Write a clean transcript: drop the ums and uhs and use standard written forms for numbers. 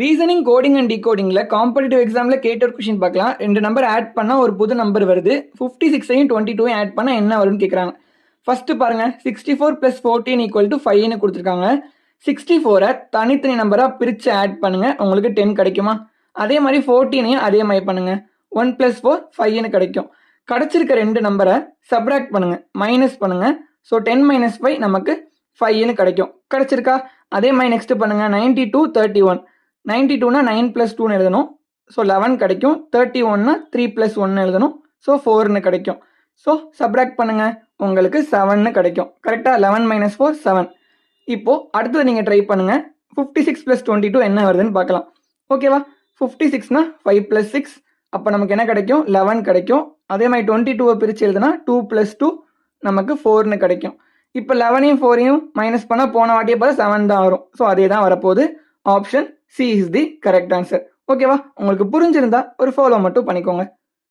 Reasoning, coding and டிகோடிங்கில் competitive எக்ஸாமில் கேட்ட ஒரு கொஷின் பார்க்கலாம். 2 நம்பர் ஆட் பண்ணால் ஒரு புது நம்பர் வருது. 56ஐயும் 22ஐயும் ஆட் பண்ணால் என்ன வரும்னு கேட்குறாங்க. ஃபர்ஸ்ட் பாருங்க, 64 + 14 = 5ன்னு கொடுத்துருக்காங்க. 64ஐ தனித்தனி நம்பராக பிரித்து ஆட் பண்ணுங்க, உங்களுக்கு 10 கிடைக்குமா? அதே மாதிரி 14ஐயும் அதே மாதிரி பண்ணுங்க. 1 + 4 5ன்னு கிடைக்கும். கிடைச்சிருக்க 2 நம்பரை சப்ராக்ட் பண்ணுங்க, மைனஸ் பண்ணுங்க. ஸோ 10 - 5 நமக்கு 5ன்னு கிடைக்கும். கிடைச்சிருக்கா? அதே மாதிரி நெக்ஸ்ட் பண்ணுங்க. 92 31, 92னா 9 + 2ன்னு எழுதணும். ஸோ 11 கிடைக்கும். 31னா 3 + 1 எழுதணும். ஸோ 4ன்னு கிடைக்கும். ஸோ சப்ராக்ட் பண்ணுங்க, உங்களுக்கு 7ன்னு கிடைக்கும். கரெக்டா? 11 - 4 7. இப்போ அடுத்தது நீங்க ட்ரை பண்ணுங்க. 56 + 22 என்ன வருதுன்னு பார்க்கலாம். ஓகேவா? 56னா 5 + 6, அப்போ நமக்கு என்ன கிடைக்கும்? 11 கிடைக்கும். அதே மாதிரி 22ஐ பிரித்து எழுதுனா 2 + 2 நமக்கு 4ன்னு கிடைக்கும். இப்போ 11ஐயும் 4ஐயும் மைனஸ் பண்ணால் போன வாட்டியை பார்த்து 7 தான் வரும். ஸோ அதே தான் வரப்போகுது. Option C is the correct answer. ஓகேவா? உங்களுக்கு புரிஞ்சிருந்தா ஒரு ஃபாலோ மட்டும் பண்ணிக்கோங்க.